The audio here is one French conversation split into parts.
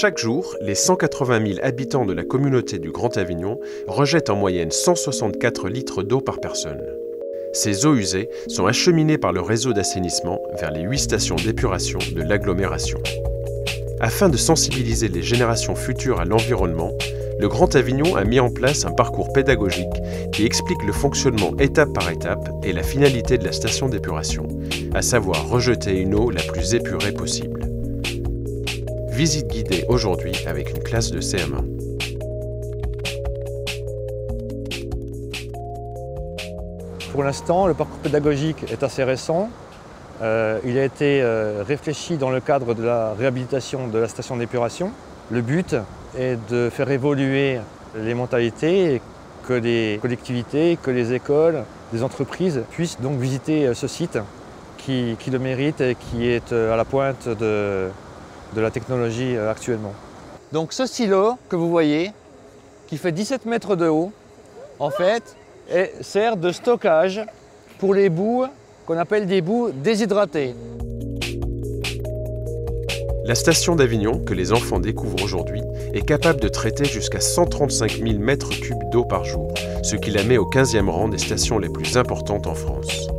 Chaque jour, les 180 000 habitants de la communauté du Grand Avignon rejettent en moyenne 164 litres d'eau par personne. Ces eaux usées sont acheminées par le réseau d'assainissement vers les 8 stations d'épuration de l'agglomération. Afin de sensibiliser les générations futures à l'environnement, le Grand Avignon a mis en place un parcours pédagogique qui explique le fonctionnement étape par étape et la finalité de la station d'épuration, à savoir rejeter une eau la plus épurée possible. Visite guidée aujourd'hui avec une classe de CM1. Pour l'instant, le parcours pédagogique est assez récent. Il a été réfléchi dans le cadre de la réhabilitation de la station d'épuration. Le but est de faire évoluer les mentalités et que les collectivités, que les écoles, les entreprises puissent donc visiter ce site qui le mérite et qui est à la pointe de la technologie actuellement. Donc ce silo que vous voyez, qui fait 17 mètres de haut, en fait, sert de stockage pour les boues qu'on appelle des boues déshydratées. La station d'Avignon, que les enfants découvrent aujourd'hui, est capable de traiter jusqu'à 135 000 mètres cubes d'eau par jour, ce qui la met au 15e rang des stations les plus importantes en France.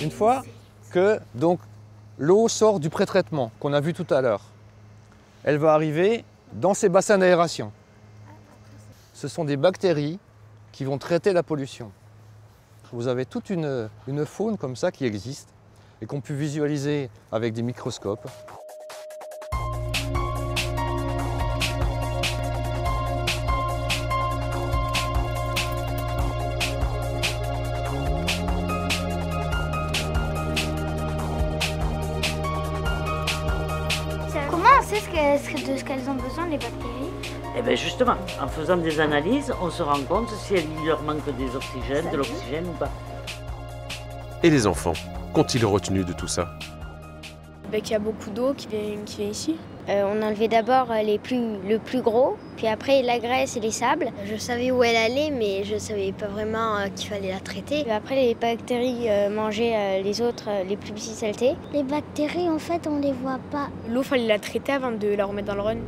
Une fois que l'eau sort du pré-traitement qu'on a vu tout à l'heure, elle va arriver dans ces bassins d'aération. Ce sont des bactéries qui vont traiter la pollution. Vous avez toute une faune comme ça qui existe et qu'on peut visualiser avec des microscopes. Comment on sait de ce qu'elles ont besoin, les bactéries? Eh bien justement, en faisant des analyses, on se rend compte si il leur manque de l'oxygène ou pas. Et les enfants, qu'ont-ils retenu de tout ça? Qu'il y a beaucoup d'eau qui vient ici. On enlevait d'abord le plus gros, puis après la graisse et les sables. Je savais où elle allait, mais je ne savais pas vraiment qu'il fallait la traiter. Puis après, les bactéries mangeaient les autres, les plus petites saletés. Les bactéries, en fait, on ne les voit pas. L'eau, il fallait la traiter avant de la remettre dans le run.